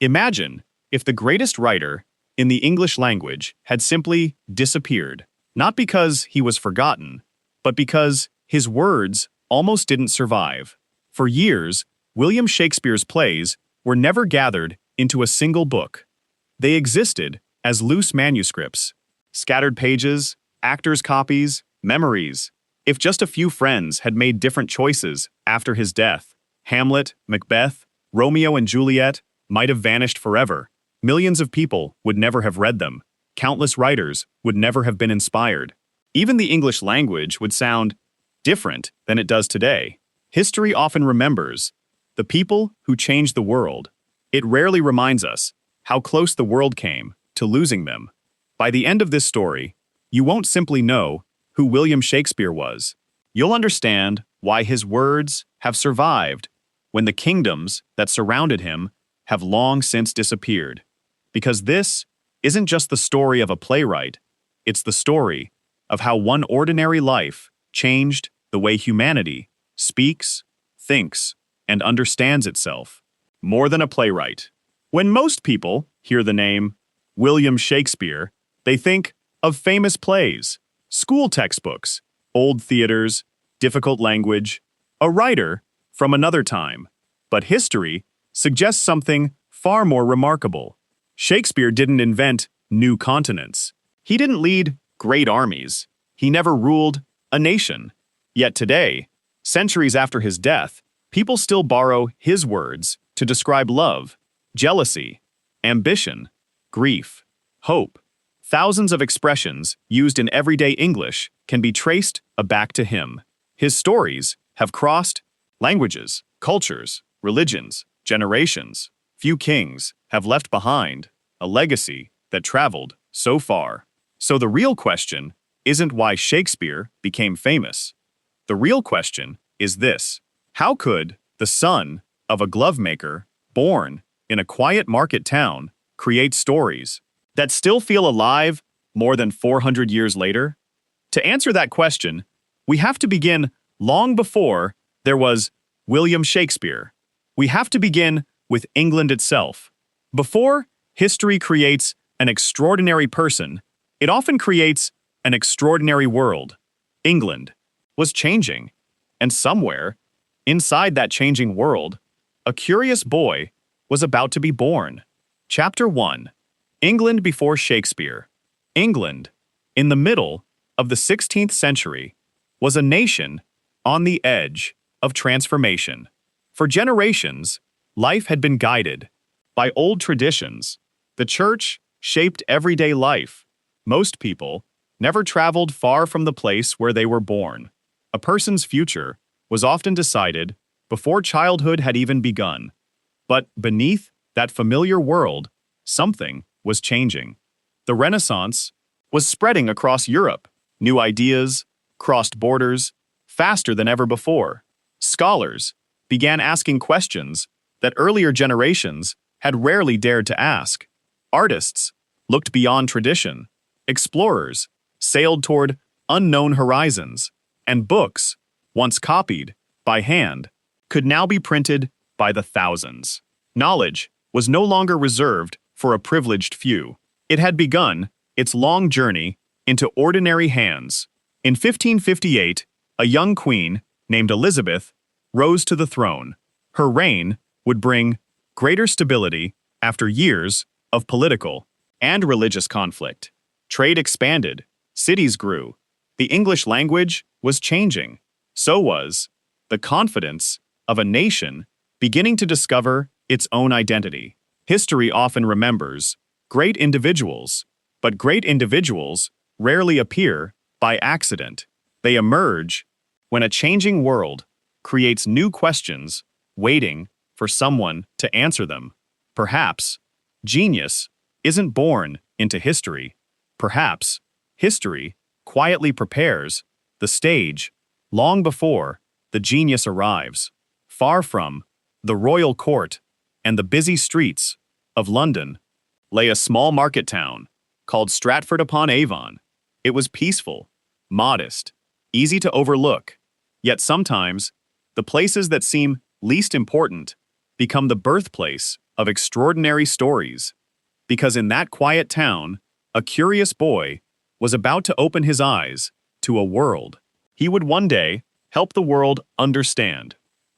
Imagine if the greatest writer in the English language had simply disappeared, not because he was forgotten, but because his words almost didn't survive. For years, William Shakespeare's plays were never gathered into a single book. They existed as loose manuscripts, scattered pages, actors' copies, memories. If just a few friends had made different choices after his death, Hamlet, Macbeth, Romeo and Juliet might have vanished forever. Millions of people would never have read them. Countless writers would never have been inspired. Even the English language would sound different than it does today. History often remembers the people who changed the world. It rarely reminds us how close the world came to losing them. By the end of this story, you won't simply know who William Shakespeare was. You'll understand why his words have survived when the kingdoms that surrounded him have long since disappeared. Because this isn't just the story of a playwright, it's the story of how one ordinary life changed the way humanity speaks, thinks, and understands itself. More than a playwright. When most people hear the name William Shakespeare, they think of famous plays, school textbooks, old theaters, difficult language, a writer from another time. But history suggests something far more remarkable. Shakespeare didn't invent new continents. He didn't lead great armies. He never ruled a nation. Yet today, centuries after his death, people still borrow his words to describe love, jealousy, ambition, grief, hope. Thousands of expressions used in everyday English can be traced back to him. His stories have crossed languages, cultures, religions, generations. Few kings have left behind a legacy that traveled so far. So the real question isn't why Shakespeare became famous. The real question is this: how could the son of a glovemaker, born in a quiet market town, create stories that still feel alive more than 400 years later? To answer that question, we have to begin long before there was William Shakespeare. We have to begin with England itself. Before history creates an extraordinary person, it often creates an extraordinary world. England was changing, and somewhere inside that changing world, a curious boy was about to be born. Chapter 1. England before Shakespeare. England, in the middle of the 16th century, was a nation on the edge of transformation. For generations, life had been guided by old traditions. The church shaped everyday life. Most people never traveled far from the place where they were born. A person's future was often decided before childhood had even begun. But beneath that familiar world, something was changing. The Renaissance was spreading across Europe. New ideas crossed borders faster than ever before. Scholars began asking questions that earlier generations had rarely dared to ask. Artists looked beyond tradition. Explorers sailed toward unknown horizons. And books, once copied by hand, could now be printed by the thousands. Knowledge was no longer reserved for a privileged few. It had begun its long journey into ordinary hands. In 1558, a young queen named Elizabeth rose to the throne. Her reign would bring greater stability after years of political and religious conflict. Trade expanded, cities grew. The English language was changing. So was the confidence of a nation beginning to discover its own identity. History often remembers great individuals, but great individuals rarely appear by accident. They emerge when a changing world creates new questions waiting for someone to answer them. Perhaps genius isn't born into history. Perhaps history quietly prepares the stage long before the genius arrives. Far from the royal court and the busy streets of London lay a small market town called Stratford-upon-Avon. It was peaceful, modest, easy to overlook. Yet sometimes, the places that seem least important become the birthplace of extraordinary stories, because in that quiet town, a curious boy was about to open his eyes to a world he would one day help the world understand.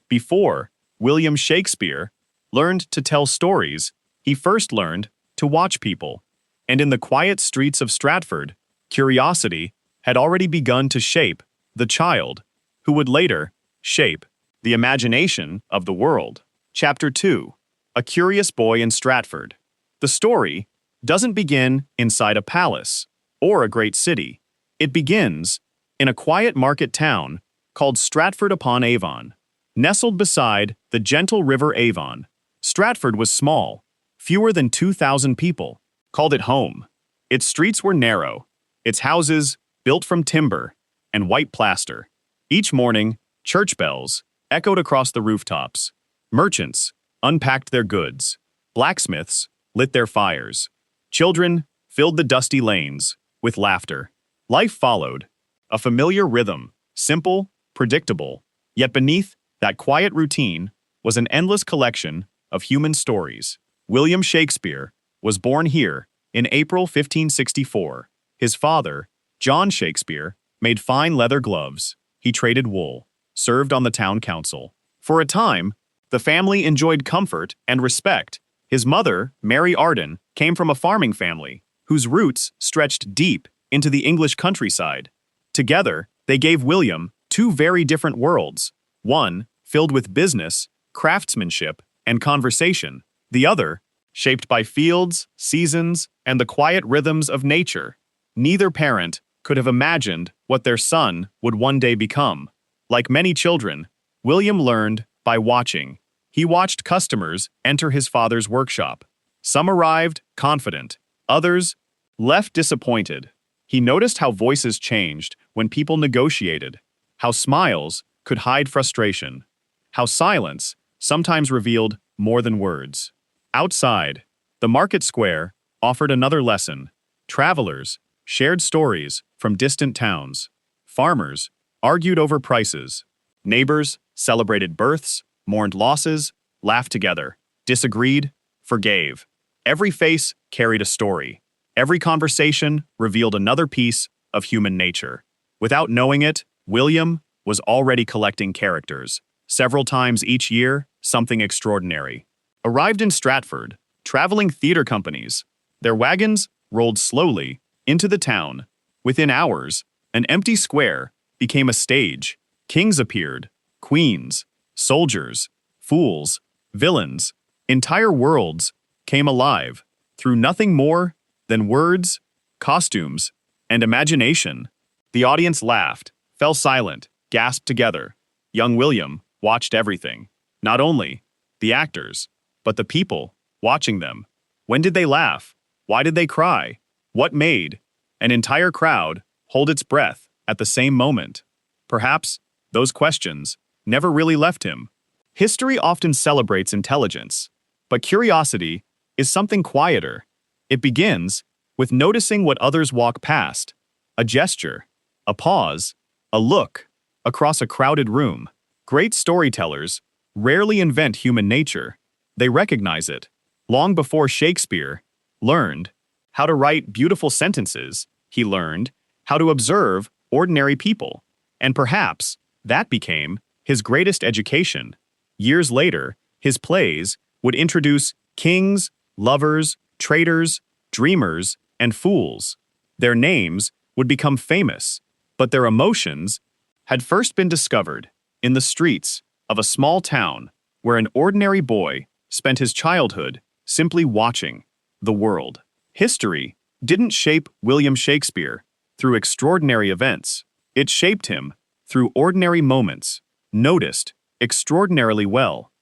Before William Shakespeare learned to tell stories, he first learned to watch people. And in the quiet streets of Stratford, curiosity had already begun to shape the child who would later shape the imagination of the world. Chapter 2. A Curious Boy in Stratford. The story doesn't begin inside a palace or a great city. It begins in a quiet market town called Stratford-upon-Avon. Nestled beside the gentle river Avon, Stratford was small, fewer than 2,000 people called it home. Its streets were narrow, its houses built from timber and white plaster. Each morning, church bells echoed across the rooftops. Merchants unpacked their goods. Blacksmiths lit their fires. Children filled the dusty lanes with laughter. Life followed, a familiar rhythm, simple, predictable, yet beneath that quiet routine was an endless collection of human stories. William Shakespeare was born here in April 1564. His father, John Shakespeare, made fine leather gloves. He traded wool, served on the town council. For a time, the family enjoyed comfort and respect. His mother, Mary Arden, came from a farming family whose roots stretched deep into the English countryside. Together, they gave William two very different worlds, one filled with business, craftsmanship, and conversation, the other shaped by fields, seasons, and the quiet rhythms of nature. Neither parent could have imagined what their son would one day become. Like many children, William learned by watching. He watched customers enter his father's workshop. Some arrived confident, others left disappointed. He noticed how voices changed when people negotiated, how smiles could hide frustration, how silence sometimes revealed more than words. Outside, the market square offered another lesson. Travelers shared stories from distant towns. Farmers argued over prices. Neighbors celebrated births, mourned losses, laughed together, disagreed, forgave. Every face carried a story. Every conversation revealed another piece of human nature. Without knowing it, William was already collecting characters. Several times each year, something extraordinary arrived in Stratford. Traveling theater companies. Their wagons rolled slowly into the town. Within hours, an empty square became a stage. Kings appeared, queens, soldiers, fools, villains. Entire worlds came alive through nothing more than words, costumes, and imagination. The audience laughed, fell silent, gasped together. Young William watched everything. Not only the actors, but the people watching them. When did they laugh? Why did they cry? What made an entire crowd hold its breath at the same moment? Perhaps those questions never really left him. History often celebrates intelligence, but curiosity is something quieter. It begins with noticing what others walk past, a gesture, a pause, a look across a crowded room. Great storytellers rarely invent human nature. They recognize it. Long before Shakespeare learned how to write beautiful sentences, he learned how to observe ordinary people. And perhaps that became his greatest education. Years later, his plays would introduce kings, lovers, traitors, dreamers, and fools. Their names would become famous, but their emotions had first been discovered in the streets of a small town where an ordinary boy spent his childhood simply watching the world. History didn't shape William Shakespeare through extraordinary events. It shaped him through ordinary moments, noticed extraordinarily well.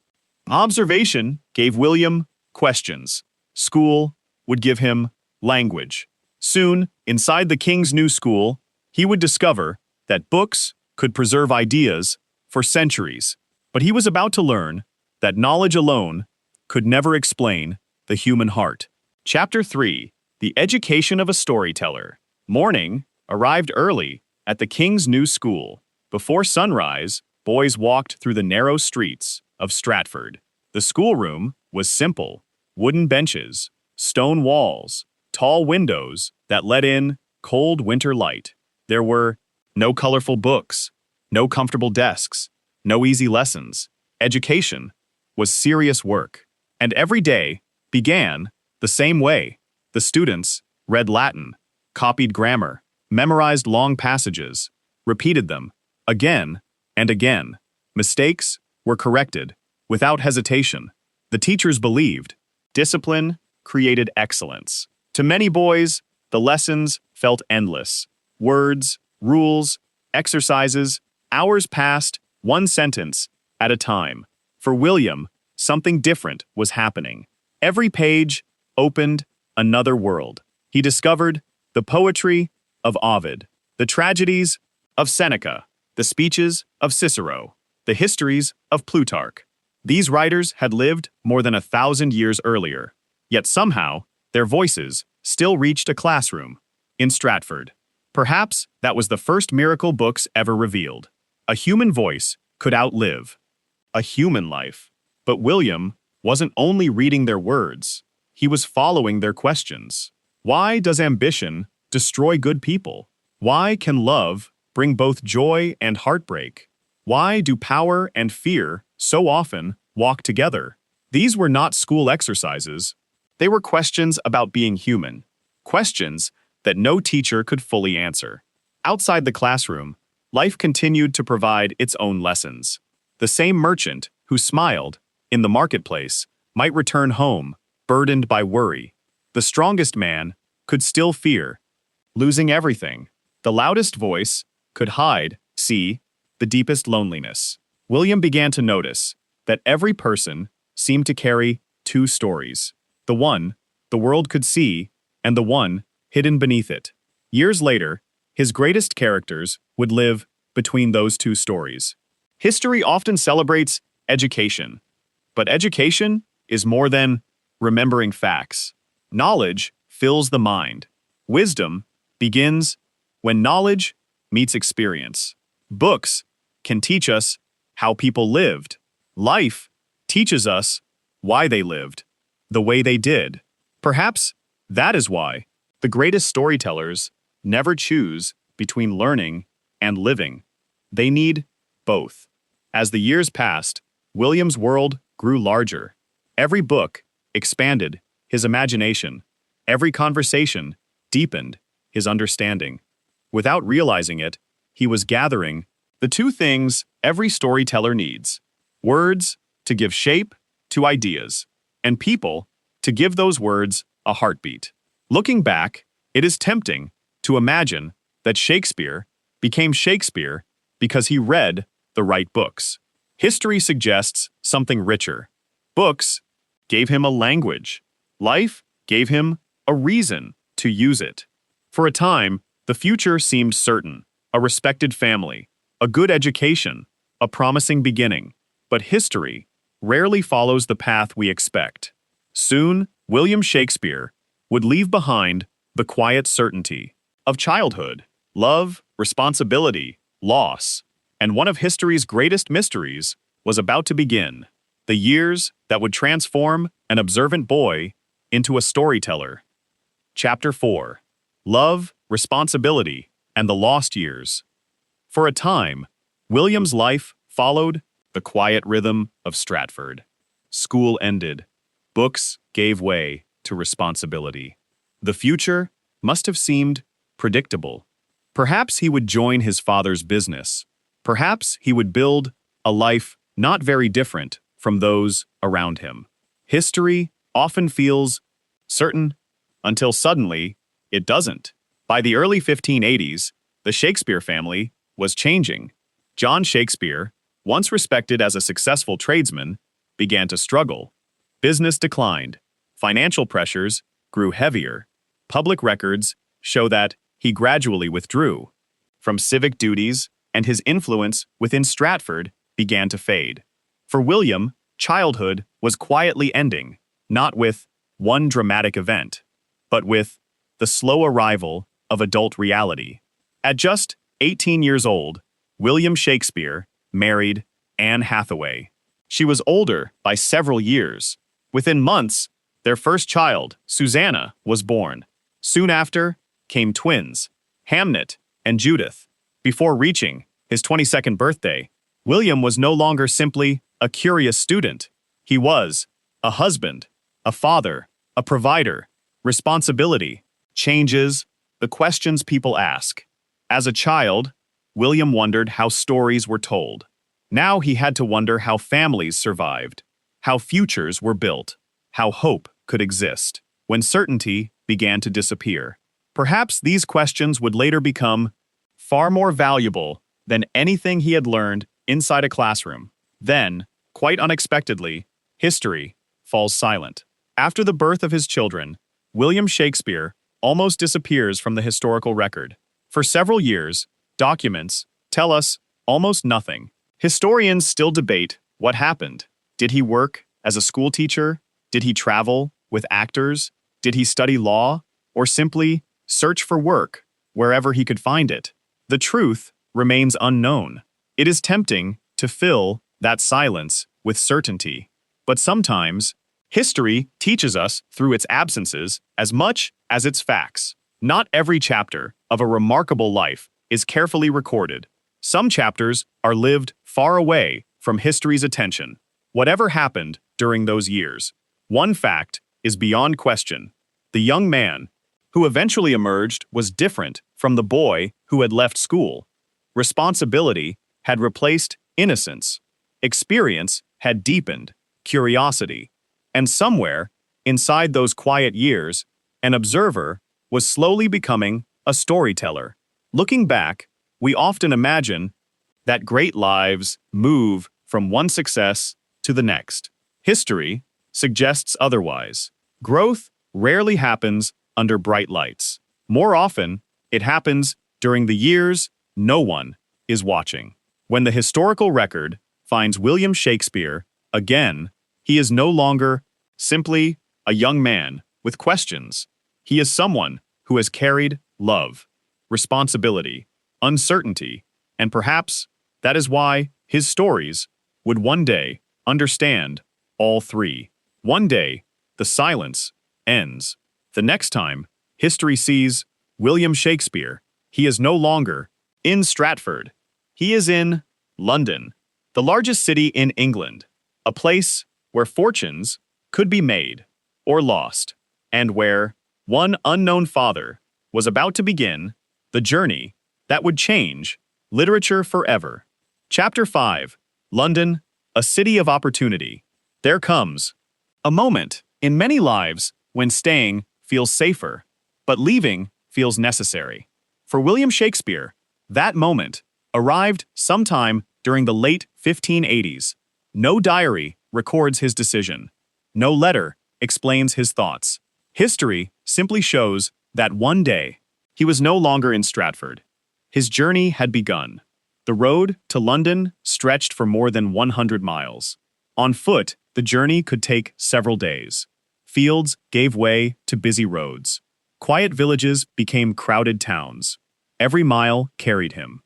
Observation gave William questions. School would give him language. Soon, inside the king's new school, he would discover that books could preserve ideas for centuries. But he was about to learn that knowledge alone could never explain the human heart. Chapter 3. The Education of a Storyteller. Morning arrived early at the king's new school. Before sunrise, boys walked through the narrow streets of Stratford. The schoolroom was simple, wooden benches, stone walls, tall windows that let in cold winter light. There were no colorful books, no comfortable desks, no easy lessons. Education was serious work, and every day began the same way. The students read Latin, copied grammar, memorized long passages, repeated them again and again. Mistakes were corrected without hesitation. The teachers believed discipline created excellence. To many boys, the lessons felt endless. Words, rules, exercises, hours passed, one sentence at a time. For William, something different was happening. Every page opened another world. He discovered the poetry of Ovid, the tragedies of Seneca, the speeches of Cicero, the histories of Plutarch. These writers had lived more than 1,000 years earlier, yet somehow their voices still reached a classroom in Stratford. Perhaps that was the first miracle books ever revealed. A human voice could outlive a human life. But William wasn't only reading their words, he was following their questions. Why does ambition destroy good people? Why can love bring both joy and heartbreak? Why do power and fear so often walk together? These were not school exercises. They were questions about being human, questions that no teacher could fully answer. Outside the classroom, life continued to provide its own lessons. The same merchant who smiled in the marketplace might return home, burdened by worry. The strongest man could still fear losing everything. The loudest voice could hide, the deepest loneliness. William began to notice that every person seemed to carry two stories. The one the world could see, and the one hidden beneath it. Years later, his greatest characters would live between those two stories. History often celebrates education, but education is more than remembering facts. Knowledge fills the mind. Wisdom begins when knowledge meets experience. Books can teach us how people lived. Life teaches us why they lived the way they did. Perhaps that is why the greatest storytellers never choose between learning and living. They need both. As the years passed, William's world grew larger. Every book expanded his imagination. Every conversation deepened his understanding. Without realizing it, he was gathering the two things every storyteller needs: words to give shape to ideas, and people to give those words a heartbeat. Looking back, it is tempting to imagine that Shakespeare became Shakespeare because he read the right books. History suggests something richer. Books gave him a language. Life gave him a reason to use it. For a time, the future seemed certain: a respected family, a good education, a promising beginning. But history rarely follows the path we expect. Soon, William Shakespeare would leave behind the quiet certainty of childhood, love, responsibility, loss, and one of history's greatest mysteries was about to begin: the years that would transform an observant boy into a storyteller. Chapter 4: Love, Responsibility, and the Lost Years. For a time, William's life followed the quiet rhythm of Stratford. School ended. Books gave way to responsibility. The future must have seemed predictable. Perhaps he would join his father's business. Perhaps he would build a life not very different from those around him. History often feels certain until suddenly it doesn't. By the early 1580s, the Shakespeare family was changing. John Shakespeare, once respected as a successful tradesman, began to struggle. Business declined. Financial pressures grew heavier. Public records show that he gradually withdrew from civic duties, and his influence within Stratford began to fade. For William, childhood was quietly ending, not with one dramatic event, but with the slow arrival of adult reality. At just 18 years old, William Shakespeare married Anne Hathaway. She was older by several years. Within months, Their first child, Susanna, was born. Soon after came twins, Hamlet and Judith. Before reaching his 22nd birthday, William was no longer simply a curious student. He was a husband, a father, a provider. Responsibility changes the questions people ask. As a child, William wondered how stories were told. Now he had to wonder how families survived, how futures were built, how hope could exist when certainty began to disappear. Perhaps these questions would later become far more valuable than anything he had learned inside a classroom. Then, quite unexpectedly, history falls silent. After the birth of his children, William Shakespeare almost disappears from the historical record. For several years, documents tell us almost nothing. Historians still debate what happened. Did he work as a schoolteacher? Did he travel with actors? Did he study law? Or simply search for work wherever he could find it? The truth remains unknown. It is tempting to fill that silence with certainty. But sometimes, history teaches us through its absences as much as its facts. Not every chapter of a remarkable life is carefully recorded. Some chapters are lived far away from history's attention. Whatever happened during those years, one fact is beyond question. The young man who eventually emerged was different from the boy who had left school. Responsibility had replaced innocence. Experience had deepened curiosity. And somewhere, inside those quiet years, an observer was slowly becoming a storyteller. Looking back, we often imagine that great lives move from one success to the next. History suggests otherwise. Growth rarely happens under bright lights. More often, it happens during the years no one is watching. When the historical record finds William Shakespeare again, he is no longer simply a young man with questions. He is someone who has carried love, responsibility, uncertainty, and perhaps that is why his stories would one day understand all three. One day, the silence ends. The next time history sees William Shakespeare, he is no longer in Stratford. He is in London, the largest city in England, a place where fortunes could be made or lost, and where one unknown father was about to begin the journey that would change literature forever. Chapter 5. London, a city of opportunity. There comes a moment in many lives when staying feels safer, but leaving feels necessary. For William Shakespeare, that moment arrived sometime during the late 1580s. No diary records his decision. No letter explains his thoughts. History simply shows that one day, he was no longer in Stratford. His journey had begun. The road to London stretched for more than 100 miles. On foot, the journey could take several days. Fields gave way to busy roads. Quiet villages became crowded towns. Every mile carried him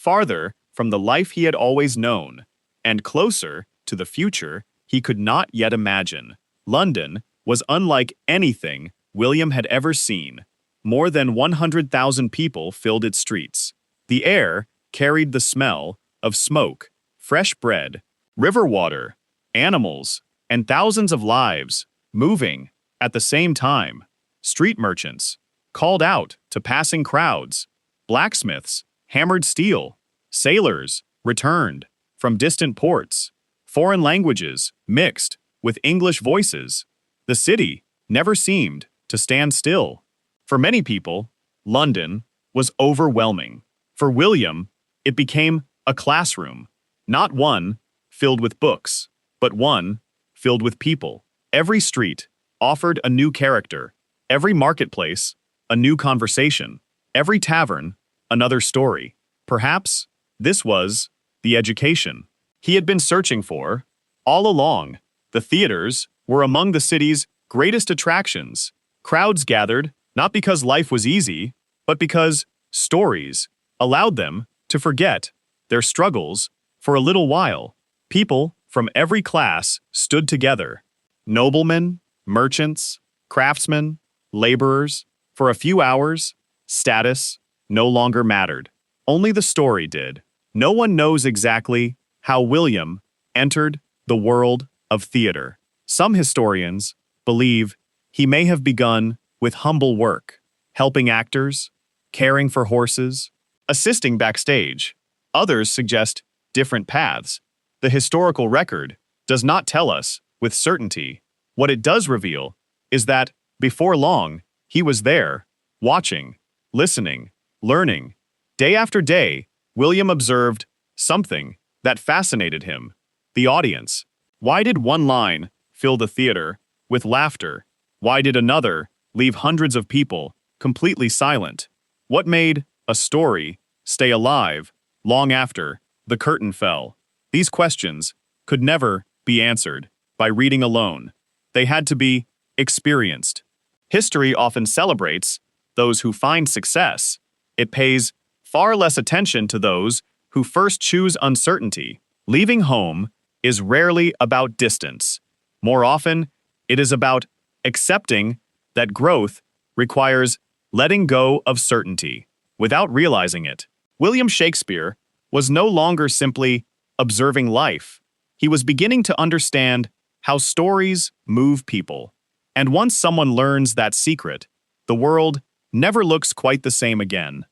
farther from the life he had always known, and closer to the future he could not yet imagine. London was unlike anything William had ever seen. More than 100,000 people filled its streets. The air carried the smell of smoke, fresh bread, river water, animals, and thousands of lives moving at the same time. Street merchants called out to passing crowds. Blacksmiths hammered steel. Sailors returned from distant ports. Foreign languages mixed with English voices. The city never seemed to stand still. For many people, London was overwhelming. For William, it became a classroom, not one filled with books, but one filled with people. Every street offered a new character. Every marketplace, a new conversation. Every tavern, another story. Perhaps this was the education he had been searching for all along. The theaters were among the city's greatest attractions. Crowds gathered not because life was easy, but because stories allowed them to forget their struggles for a little while. People from every class stood together. Noblemen, merchants, craftsmen, laborers. For a few hours, status no longer mattered. Only the story did. No one knows exactly how William entered the world of theater. Some historians believe he may have begun with humble work, helping actors, caring for horses, assisting backstage. Others suggest different paths. The historical record does not tell us with certainty. What it does reveal is that, before long, he was there, watching, listening, learning. Day after day, William observed something that fascinated him: the audience. Why did one line fill the theater with laughter? Why did another leave hundreds of people completely silent? What made a story stay alive long after the curtain fell? These questions could never be answered by reading alone. They had to be experienced. History often celebrates those who find success. It pays far less attention to those who first choose uncertainty. Leaving home is rarely about distance. More often, it is about accepting that growth requires letting go of certainty. Without realizing it, William Shakespeare was no longer simply observing life. He was beginning to understand how stories move people. And once someone learns that secret, the world never looks quite the same again.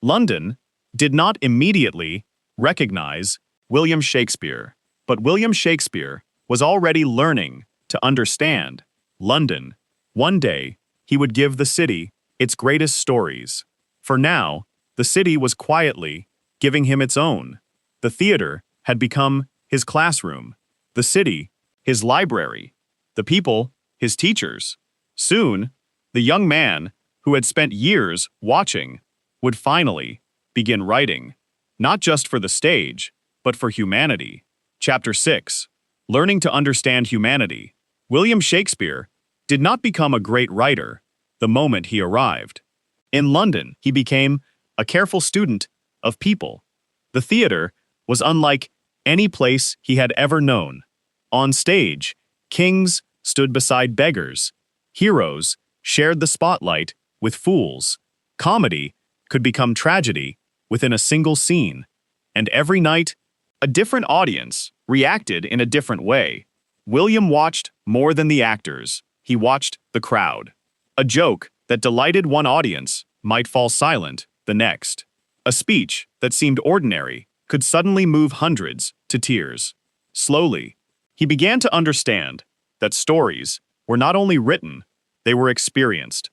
London did not immediately recognize William Shakespeare, but William Shakespeare was already learning to understand London. One day, he would give the city its greatest stories. For now, the city was quietly giving him its own. The theater had become his classroom, the city his library, the people his teachers. Soon, the young man who had spent years watching would finally begin writing, not just for the stage, but for humanity. Chapter 6. Learning to Understand Humanity. William Shakespeare did not become a great writer the moment he arrived. In London, he became a careful student of people. The theater was unlike any place he had ever known. On stage, kings stood beside beggars. Heroes shared the spotlight with fools. Comedy could become tragedy within a single scene. And every night, a different audience reacted in a different way. William watched more than the actors. He watched the crowd. A joke that delighted one audience might fall silent the next. A speech that seemed ordinary could suddenly move hundreds to tears. Slowly, he began to understand that stories were not only written, they were experienced.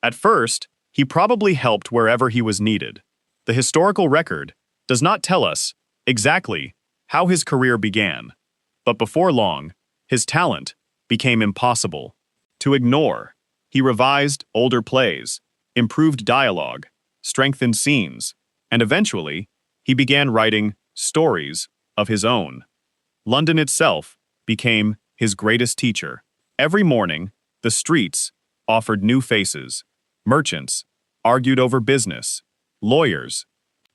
At first, he probably helped wherever he was needed. The historical record does not tell us exactly how his career began, but before long, his talent became impossible to ignore. He revised older plays, improved dialogue, strengthened scenes, and eventually, he began writing stories of his own. London itself became his greatest teacher. Every morning, the streets offered new faces. Merchants argued over business. Lawyers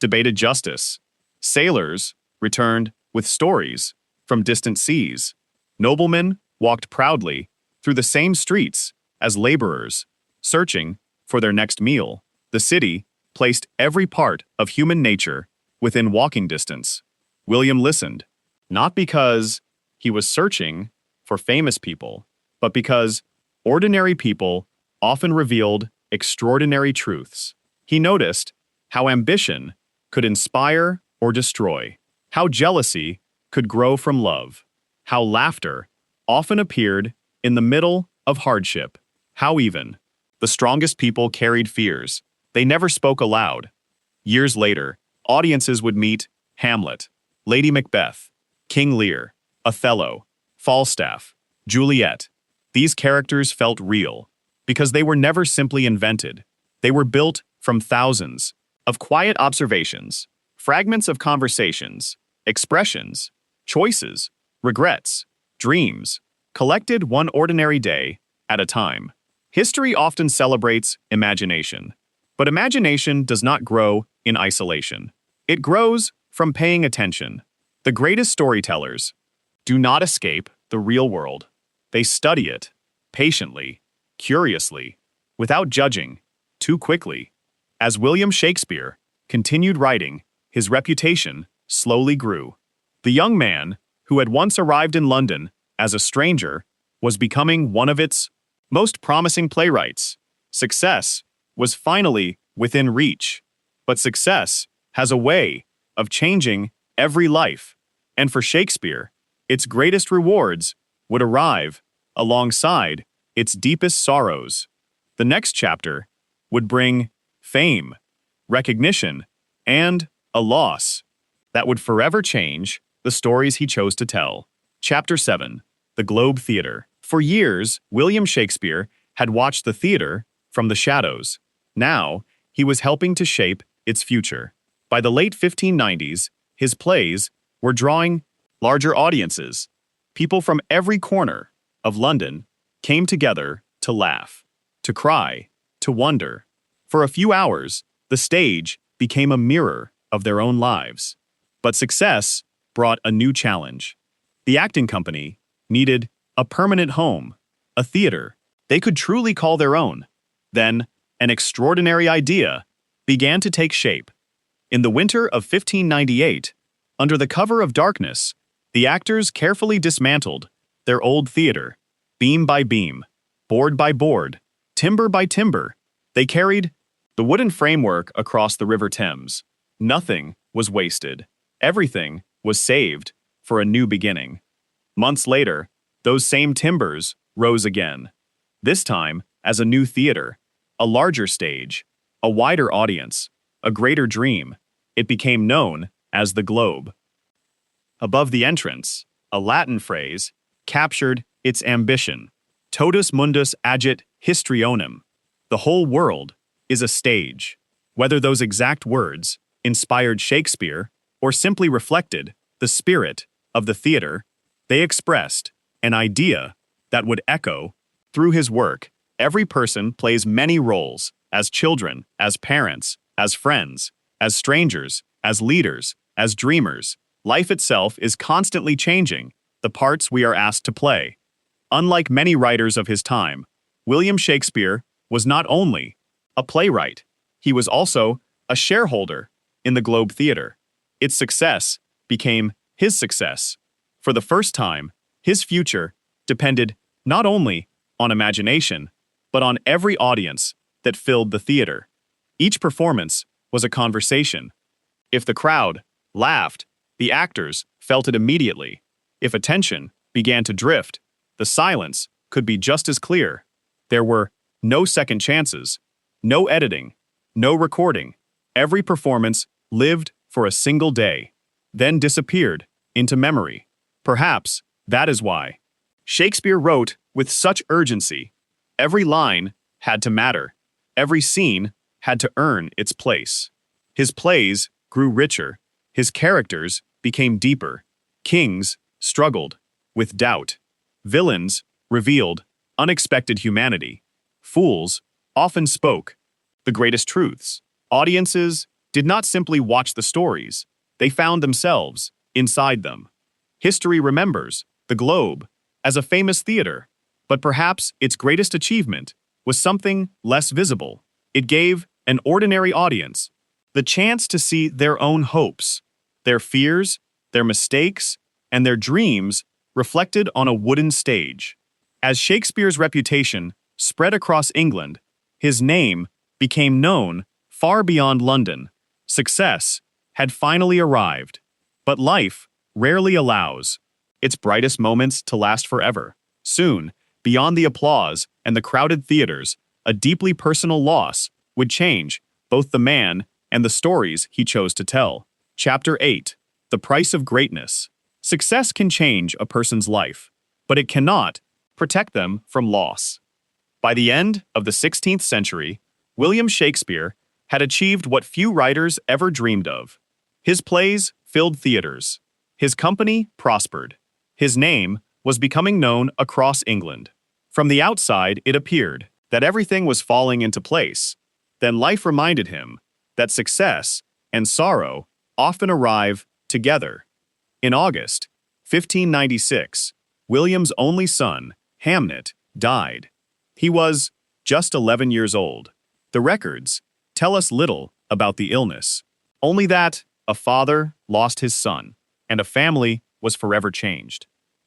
debated justice. Sailors returned with stories from distant seas. Noblemen walked proudly through the same streets as laborers, searching for their next meal. The city placed every part of human nature within walking distance. William listened, not because he was searching for famous people, but because ordinary people often revealed extraordinary truths. He noticed how ambition could inspire or destroy, how jealousy could grow from love, how laughter often appeared in the middle of hardship, how even the strongest people carried fears they never spoke aloud. Years later, audiences would meet Hamlet, Lady Macbeth, King Lear, Othello, Falstaff, Juliet. These characters felt real because they were never simply invented. They were built from thousands of quiet observations, fragments of conversations, expressions, choices, regrets, dreams, collected one ordinary day at a time. History often celebrates imagination, but imagination does not grow in isolation. It grows from paying attention. The greatest storytellers do not escape the real world. They study it. patiently, curiously, without judging, too quickly. As William Shakespeare continued writing, his reputation slowly grew. The young man, who had once arrived in London as a stranger, was becoming one of its most promising playwrights. Success was finally within reach. But success has a way of changing every life, and for Shakespeare, its greatest rewards would arrive alongside its deepest sorrows. The next chapter would bring fame, recognition, and a loss that would forever change the stories he chose to tell. Chapter 7. The Globe Theatre. For years, William Shakespeare had watched the theatre from the shadows. Now, he was helping to shape its future. By the late 1590s, his plays were drawing larger audiences. People from every corner of London came together to laugh, to cry, to wonder. For a few hours, the stage became a mirror of their own lives. But success brought a new challenge. The acting company needed a permanent home, a theater they could truly call their own. Then, an extraordinary idea began to take shape. In the winter of 1598, under the cover of darkness, the actors carefully dismantled their old theater. Beam by beam, board by board, timber by timber, they carried the wooden framework across the River Thames. Nothing was wasted. Everything was saved for a new beginning. Months later, those same timbers rose again. This time as a new theater, a larger stage, a wider audience, a greater dream. It became known as the Globe. Above the entrance, a Latin phrase captured its ambition. Totus mundus agit histrionem. The whole world is a stage. Whether those exact words inspired Shakespeare or simply reflected the spirit of the theater, they expressed an idea that would echo through his work. Every person plays many roles, as children, as parents, as friends, as strangers, as leaders, as dreamers. Life itself is constantly changing the parts we are asked to play. Unlike many writers of his time, William Shakespeare was not only a playwright, he was also a shareholder in the Globe Theatre. Its success became his success. For the first time, his future depended not only on imagination, but on every audience that filled the theater. Each performance was a conversation. If the crowd laughed, the actors felt it immediately. If attention began to drift, the silence could be just as clear. There were no second chances, no editing, no recording. Every performance lived for a single day, then disappeared into memory. Perhaps that is why Shakespeare wrote with such urgency. Every line had to matter. Every scene had to earn its place. His plays grew richer. His characters became deeper. Kings struggled with doubt. Villains revealed unexpected humanity. Fools often spoke the greatest truths. Audiences did not simply watch the stories, they found themselves inside them. History remembers the Globe as a famous theater, but perhaps its greatest achievement was something less visible. It gave an ordinary audience the chance to see their own hopes, their fears, their mistakes, and their dreams reflected on a wooden stage. As Shakespeare's reputation spread across England, his name became known far beyond London. Success had finally arrived, but life rarely allows its brightest moments to last forever. Soon, beyond the applause and the crowded theaters, a deeply personal loss would change both the man and the stories he chose to tell. Chapter 8. The Price of Greatness. Success can change a person's life, but it cannot protect them from loss. By the end of the 16th century, William Shakespeare had achieved what few writers ever dreamed of. His plays filled theaters. His company prospered. His name was becoming known across England. From the outside, it appeared that everything was falling into place. Then life reminded him that success and sorrow often arrive together. In August 1596, William's only son, Hamlet, died. He was just 11 years old. The records tell us little about the illness, only that a father lost his son, and a family was forever changed.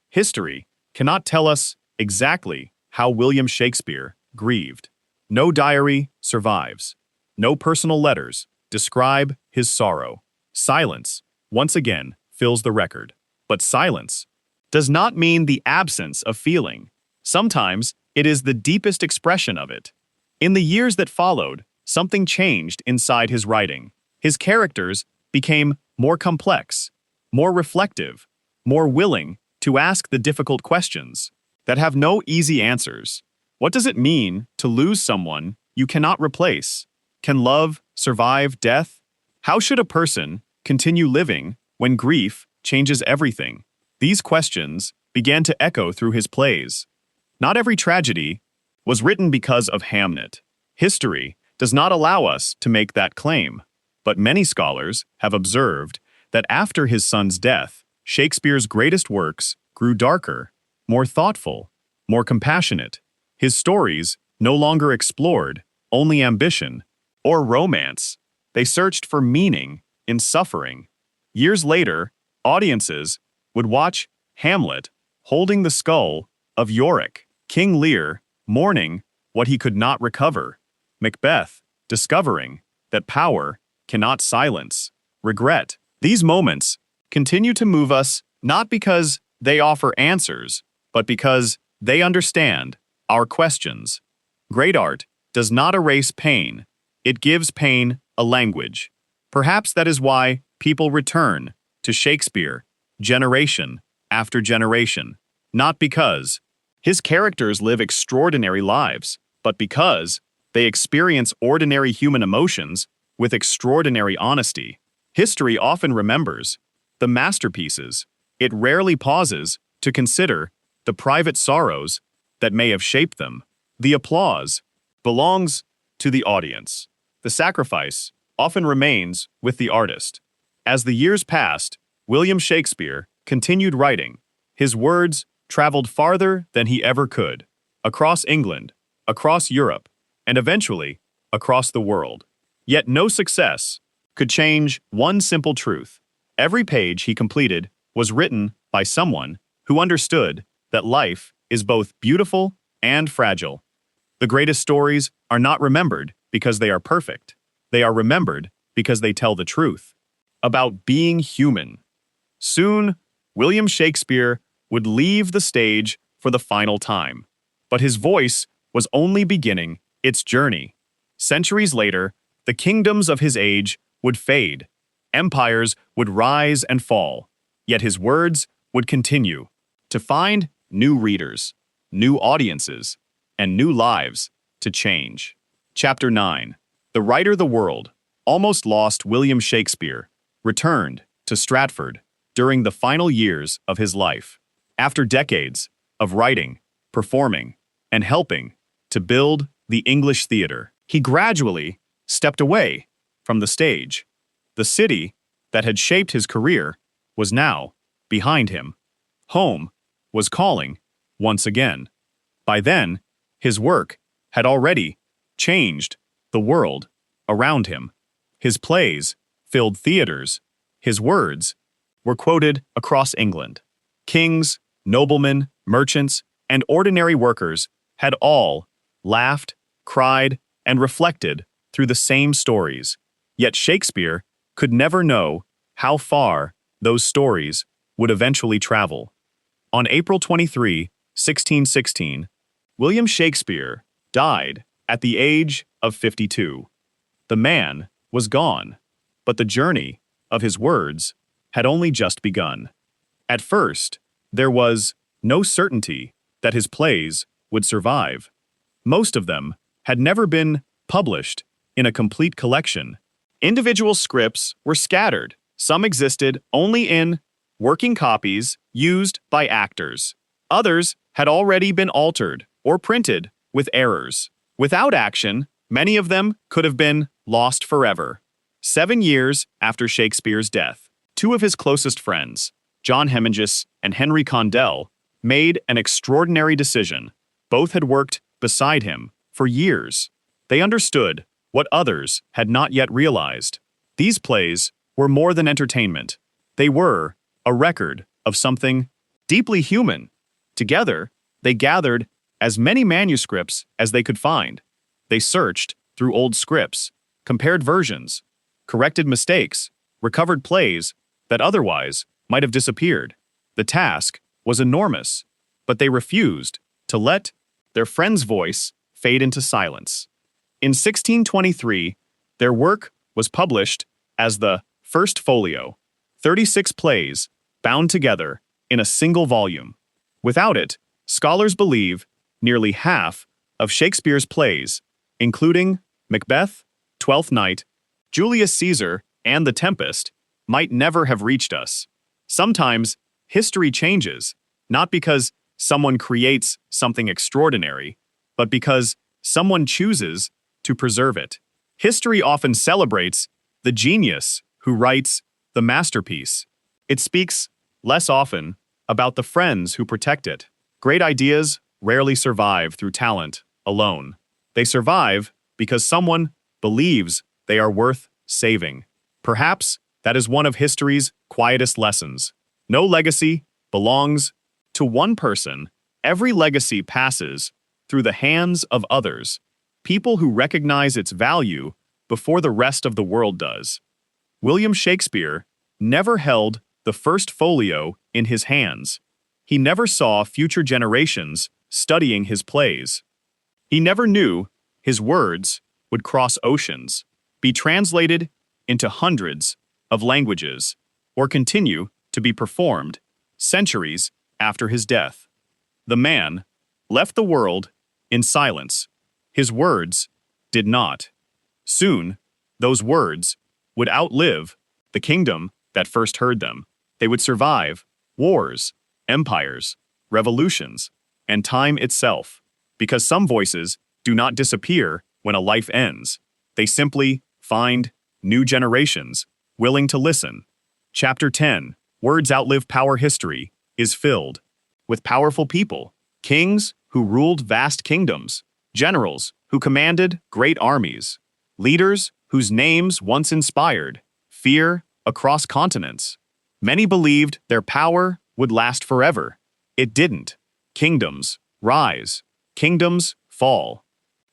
History cannot tell us exactly how William Shakespeare grieved. No diary survives. No personal letters describe his sorrow. Silence, once again, fills the record. But silence does not mean the absence of feeling. Sometimes it is the deepest expression of it. In the years that followed, something changed inside his writing. His characters became more complex, more reflective, more willing to ask the difficult questions that have no easy answers. What does it mean to lose someone you cannot replace? Can love survive death? How should a person continue living when grief changes everything? These questions began to echo through his plays. Not every tragedy was written because of Hamlet. History does not allow us to make that claim, but many scholars have observed that after his son's death, Shakespeare's greatest works grew darker, more thoughtful, more compassionate. His stories no longer explored only ambition or romance. They searched for meaning in suffering. Years later, audiences would watch Hamlet holding the skull of Yorick, King Lear mourning what he could not recover, Macbeth discovering that power cannot silence regret. These moments continue to move us not because they offer answers, but because they understand our questions. Great art does not erase pain. It gives pain a language. Perhaps that is why people return to Shakespeare generation after generation, not because his characters live extraordinary lives, but because they experience ordinary human emotions with extraordinary honesty. History often remembers the masterpieces. It rarely pauses to consider the private sorrows that may have shaped them. The applause belongs to the audience. The sacrifice often remains with the artist. As the years passed, William Shakespeare continued writing. His words traveled farther than he ever could, across England, across Europe, and eventually across the world. Yet no success could change one simple truth. Every page he completed was written by someone who understood that life is both beautiful and fragile. The greatest stories are not remembered because they are perfect. They are remembered because they tell the truth about being human. Soon, William Shakespeare would leave the stage for the final time, but his voice was only beginning its journey. Centuries later, the kingdoms of his age would fade. Empires would rise and fall, yet his words would continue to find new readers, new audiences, and new lives to change. Chapter 9. The writer the world almost lost William Shakespeare returned to Stratford during the final years of his life. After decades of writing, performing, and helping to build the English theater, he gradually stepped away from the stage. The city that had shaped his career was now behind him. Home was calling once again. By then, his work had already changed the world around him. His plays filled theaters. His words were quoted across England. Kings, noblemen, merchants, and ordinary workers had all laughed, cried, and reflected through the same stories. Yet Shakespeare could never know how far those stories would eventually travel. On April 23, 1616, William Shakespeare died at the age of 52. The man was gone, but the journey of his words had only just begun. At first, there was no certainty that his plays would survive. Most of them had never been published in a complete collection. Individual scripts were scattered. Some existed only in working copies used by actors. Others had already been altered or printed with errors. Without action, many of them could have been lost forever. 7 years after Shakespeare's death, two of his closest friends, John Hemingis and Henry Condell, made an extraordinary decision. Both had worked beside him for years. They understood what others had not yet realized. These plays were more than entertainment. They were a record of something deeply human. Together, they gathered as many manuscripts as they could find. They searched through old scripts, compared versions, corrected mistakes, recovered plays that otherwise might have disappeared. The task was enormous, but they refused to let their friend's voice fade into silence. In 1623, their work was published as the First Folio, 36 plays bound together in a single volume. Without it, scholars believe nearly half of Shakespeare's plays, including Macbeth, Twelfth Night, Julius Caesar, and The Tempest, might never have reached us. Sometimes, history changes, not because someone creates something extraordinary, but because someone chooses to preserve it. History often celebrates the genius who writes the masterpiece. It speaks less often about the friends who protect it. Great ideas rarely survive through talent alone. They survive because someone believes they are worth saving. Perhaps that is one of history's quietest lessons. No legacy belongs to one person. Every legacy passes through the hands of others, people who recognize its value before the rest of the world does. William Shakespeare never held the First Folio in his hands. He never saw future generations studying his plays. He never knew his words would cross oceans, be translated into hundreds of languages, or continue to be performed centuries after his death. The man left the world in silence. His words did not. Soon, those words would outlive the kingdom that first heard them. They would survive wars, empires, revolutions, and time itself. Because some voices do not disappear when a life ends. They simply find new generations willing to listen. Chapter 10, Words Outlive Power. History is filled with powerful people, kings who ruled vast kingdoms, generals who commanded great armies, leaders whose names once inspired fear across continents. Many believed their power would last forever. It didn't. Kingdoms rise. Kingdoms fall.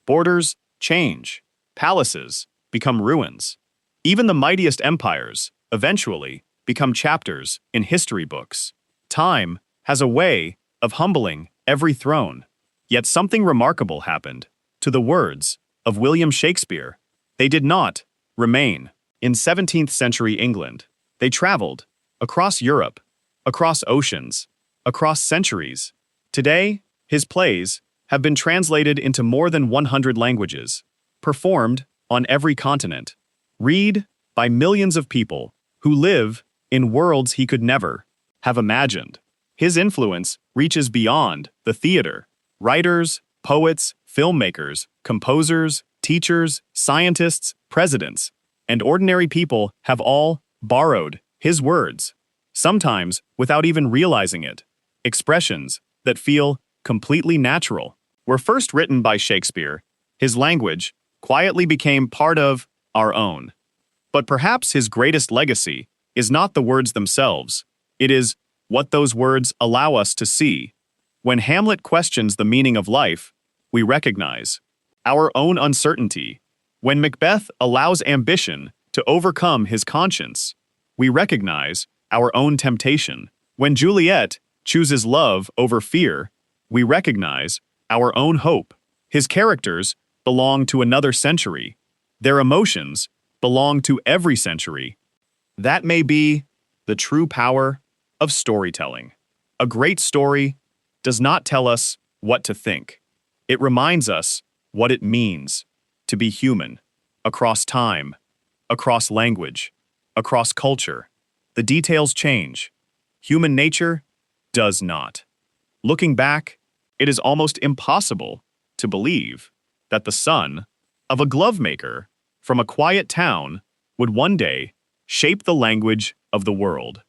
Borders change. Palaces become ruins. Even the mightiest empires eventually become chapters in history books. Time has a way of humbling every throne. Yet something remarkable happened to the words of William Shakespeare. They did not remain in 17th century England. They traveled across Europe, across oceans, across centuries. Today, his plays have been translated into more than 100 languages, performed on every continent, read by millions of people who live in worlds he could never have imagined. His influence reaches beyond the theater. Writers, poets, filmmakers, composers, teachers, scientists, presidents, and ordinary people have all borrowed his words, sometimes without even realizing it. Expressions that feel completely natural were first written by Shakespeare. His language quietly became part of our own. But perhaps his greatest legacy is not the words themselves. It is what those words allow us to see. When Hamlet questions the meaning of life, we recognize our own uncertainty. When Macbeth allows ambition to overcome his conscience, we recognize our own temptation. When Juliet chooses love over fear, we recognize our own hope. His characters belong to another century. Their emotions belong to every century. That may be the true power of storytelling. A great story does not tell us what to think. It reminds us what it means to be human, across time, across language, across culture. The details change. Human nature does not. Looking back, it is almost impossible to believe that the son of a glovemaker from a quiet town would one day shape the language of the world.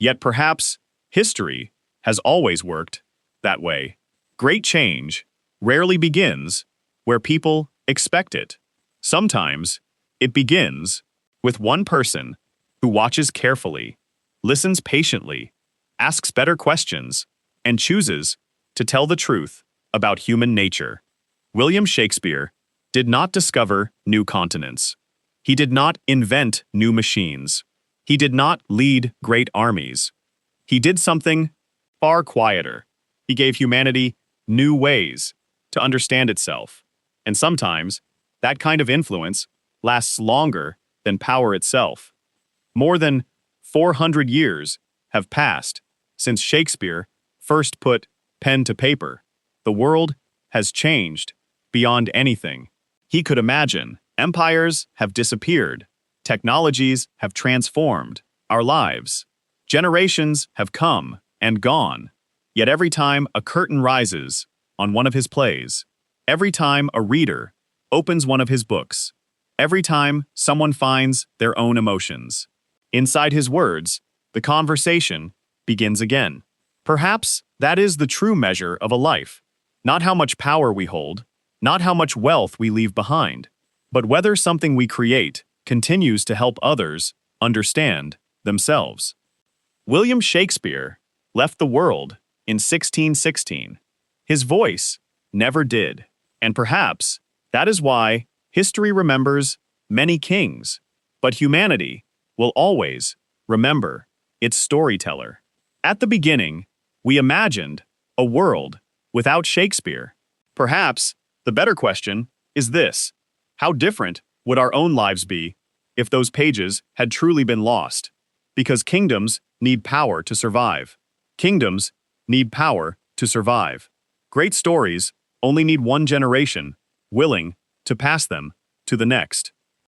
Yet perhaps history has always worked that way. Great change rarely begins where people expect it. Sometimes it begins with one person who watches carefully, listens patiently, asks better questions, and chooses to tell the truth about human nature. William Shakespeare did not discover new continents. He did not invent new machines. He did not lead great armies. He did something far quieter. He gave humanity new ways to understand itself. And sometimes, that kind of influence lasts longer than power itself. More than 400 years have passed since Shakespeare first put pen to paper. The world has changed beyond anything he could imagine. Empires have disappeared. Technologies have transformed our lives. Generations have come and gone. Yet every time a curtain rises on one of his plays, every time a reader opens one of his books, every time someone finds their own emotions, inside his words, the conversation begins again. Perhaps that is the true measure of a life. Not how much power we hold, not how much wealth we leave behind, but whether something we create continues to help others understand themselves. William Shakespeare left the world in 1616. His voice never did, and perhaps that is why history remembers many kings, but humanity will always remember its storyteller. At the beginning, we imagined a world without Shakespeare. Perhaps the better question is this: how different would our own lives be if those pages had truly been lost? Because kingdoms need power to survive. Kingdoms need power to survive. Great stories only need one generation willing to pass them to the next.